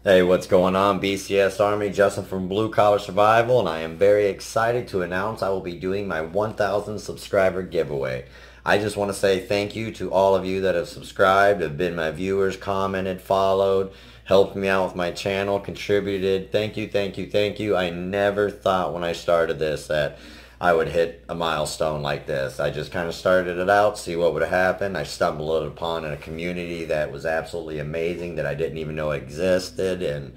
Hey, what's going on, BCS Army? Justin from Blue Collar Survival, and I am very excited to announce I will be doing my 1,000 subscriber giveaway. I just want to say thank you to all of you that have subscribed, have been my viewers, commented, followed, helped me out with my channel, contributed. Thank you, thank you, thank you. I never thought when I started this that I would hit a milestone like this. I just kind of started it out, see what would happen. I stumbled upon a community that was absolutely amazing that I didn't even know existed, and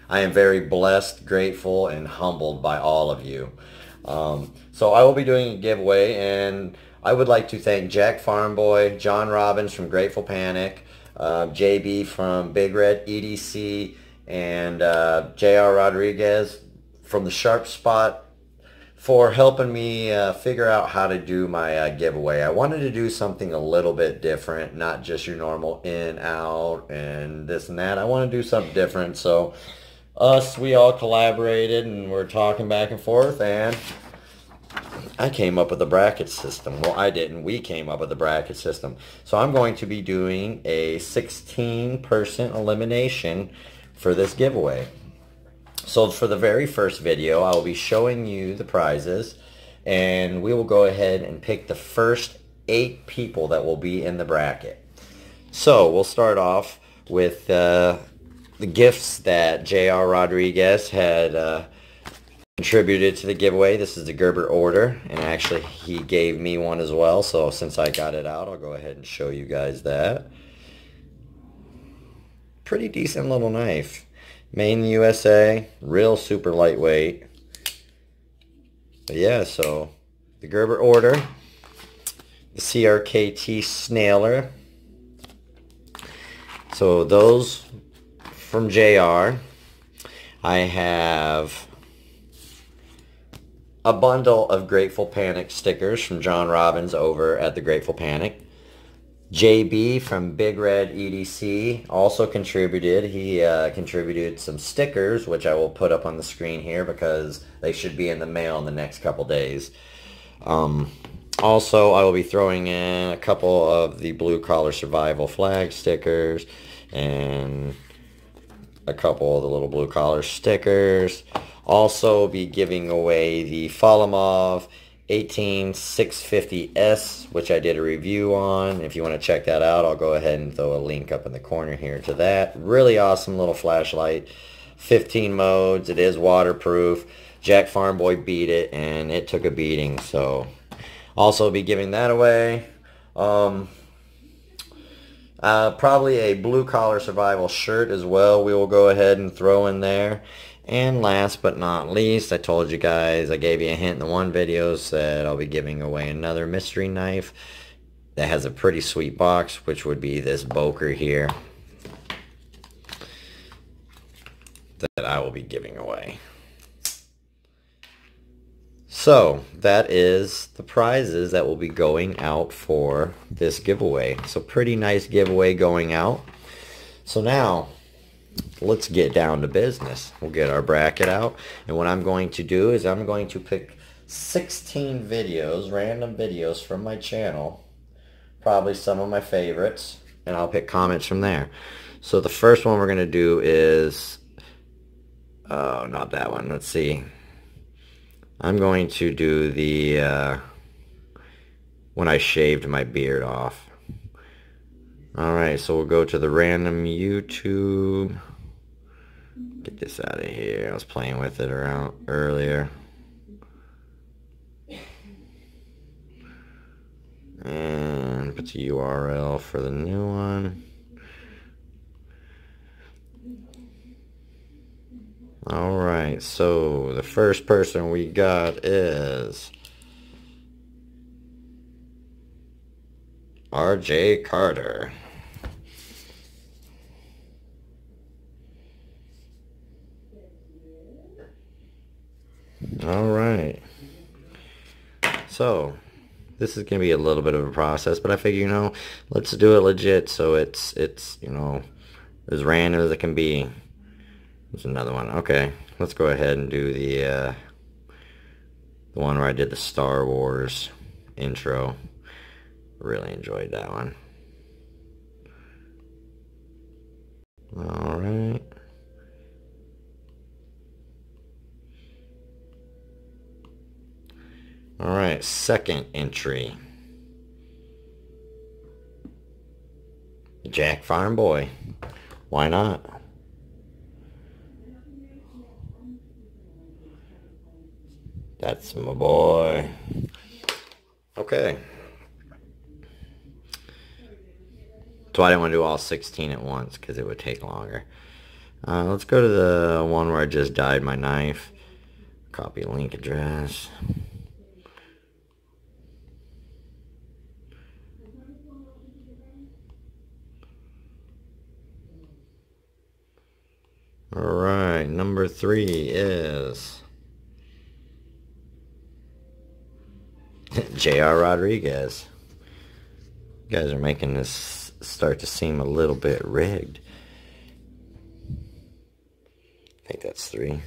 I am very blessed, grateful, and humbled by all of you. So I will be doing a giveaway, and I would like to thank Jack Farmboy, John Robbins from Grateful Panic, JB from Big Red EDC, and JR Rodriguez from the Sharp Spot for helping me figure out how to do my giveaway. I wanted to do something a little bit different, not just your normal in, out, and this and that. I want to do something different. So we all collaborated and we're talking back and forth, and I came up with a bracket system. Well, I didn't. We came up with a bracket system. So I'm going to be doing a 16-person elimination for this giveaway. So for the very first video, I will be showing you the prizes, and we will go ahead and pick the first 8 people that will be in the bracket. So we'll start off with the gifts that JR Rodriguez had contributed to the giveaway. This is the Gerber order, and actually he gave me one as well. So since I got it out, I'll go ahead and show you guys that. Pretty decent little knife. Made in the USA, real super lightweight. But yeah, so the Gerber order, the CRKT Snailer. So those from JR. I have a bundle of Grateful Panic stickers from John Robbins over at the Grateful Panic. JB from Big Red EDC also contributed. He contributed some stickers, which I will put up on the screen here because they should be in the mail in the next couple days. Also, I will be throwing in a couple of the Blue Collar Survival flag stickers and a couple of the little Blue Collar stickers. Also be giving away the Falamov 18650S, which I did a review on. If you want to check that out, I'll go ahead and throw a link up in the corner here to that. Really awesome little flashlight. 15 modes. It is waterproof. Jack Farmboy beat it, and it took a beating. So also be giving that away. Probably a Blue Collar Survival shirt as well we will go ahead and throw in there. And last but not least, I told you guys, I gave you a hint in the one video, said I'll be giving away another mystery knife that has a pretty sweet box, which would be this Boker here that I will be giving away. So that is the prizes that will be going out for this giveaway. So pretty nice giveaway going out. So now let's get down to business. We'll get our bracket out, and what I'm going to do is I'm going to pick 16 videos, random videos from my channel, probably some of my favorites, and I'll pick comments from there. So the first one we're going to do is, oh, not that one. Let's see. I'm going to do the when I shaved my beard off. Alright, so we'll go to the random YouTube. Get this out of here. I was playing with it around earlier. And put the URL for the new one. Alright, so the first person we got is RJ Carter. Alright. So this is gonna be a little bit of a process, but I figure, you know, let's do it legit so it's you know, as random as it can be. There's another one. Okay, let's go ahead and do the one where I did the Star Wars intro. Really enjoyed that one. Alright. Alright, second entry. Jack Farm Boy. Why not? That's my boy. Okay. So I didn't want to do all 16 at once because it would take longer. Let's go to the one where I just dyed my knife. Copy link address. Alright, number 3 is J.R. Rodriguez. You guys are making this start to seem a little bit rigged. I think that's 3.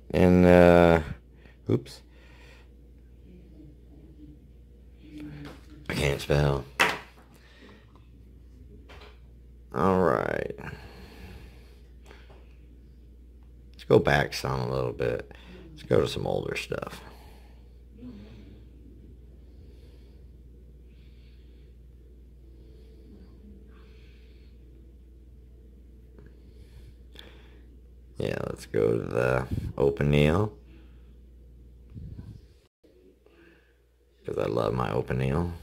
And, oops. I can't spell. Alright. Let's go back some a little bit. Let's go to some older stuff. Yeah, let's go to the open nail. Because I love my open nail.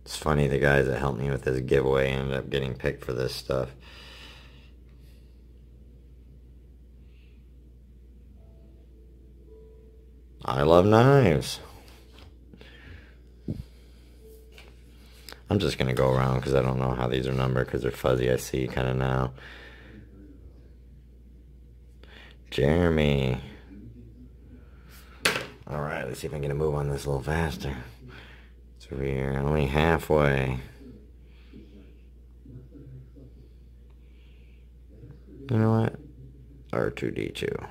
It's funny, the guys that helped me with this giveaway ended up getting picked for this stuff. I love knives. I'm just going to go around because I don't know how these are numbered because they're fuzzy. I see kind of now. Jeremy. Alright, let's see if I can get a move on this a little faster. So we're only halfway. You know what? R2D2.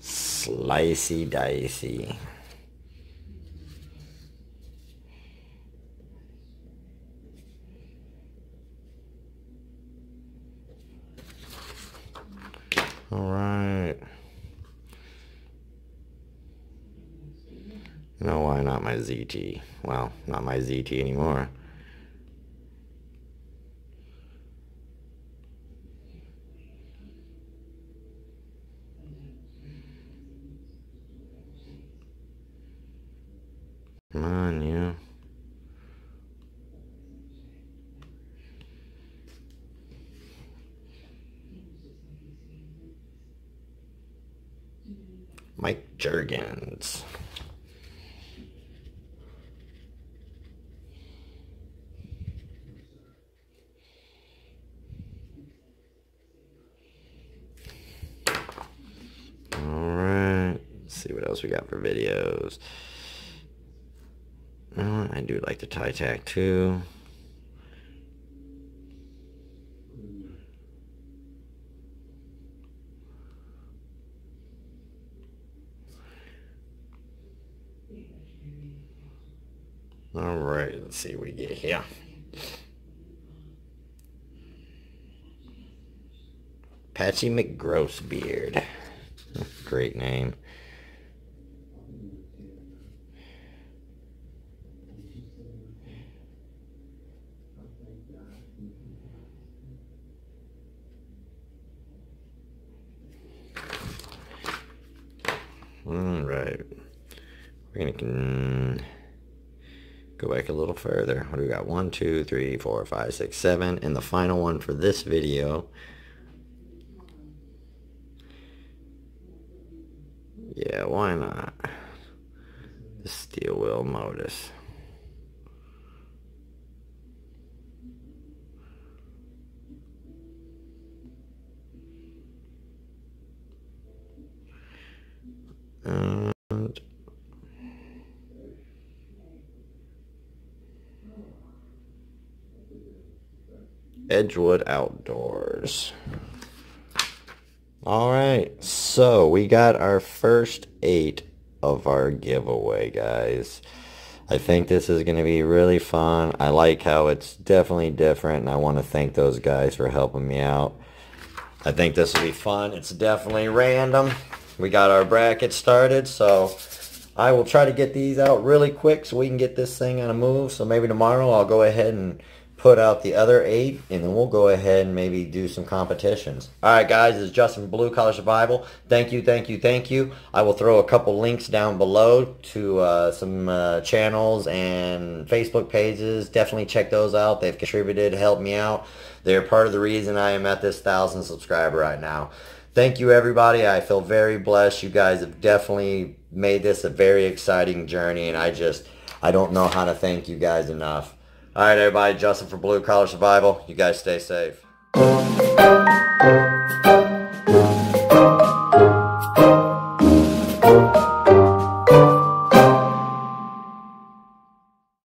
Slicey dicey. Alright. No, why not my ZT? Well, not my ZT anymore. Come on, you. Mike Juergens. Alright. Let's see what else we got for videos. I do like the tie tack too. Alright, let's see what we get here. Patchy McGrossbeard. Great name. Alright. We're gonna go back a little further. What do we got? 1, 2, 3, 4, 5, 6, 7. And the final one for this video. Yeah, why not? The steel wheel modus. Edgewood Outdoors. Alright, so we got our first 8 of our giveaway, guys. I think this is going to be really fun. I like how it's definitely different, and I want to thank those guys for helping me out. I think this will be fun. It's definitely random. We got our bracket started, so I will try to get these out really quick so we can get this thing on a move. So maybe tomorrow I'll go ahead and put out the other 8, and then we'll go ahead and maybe do some competitions. Alright guys, this is Justin from Blue Collar Survival. Thank you, thank you, thank you. I will throw a couple links down below to some channels and Facebook pages. Definitely check those out. They've contributed, helped me out. They're part of the reason I am at this 1,000 subscriber right now. Thank you everybody. I feel very blessed. You guys have definitely made this a very exciting journey, and I don't know how to thank you guys enough. Alright everybody, Justin for Blue Collar Survival. You guys stay safe.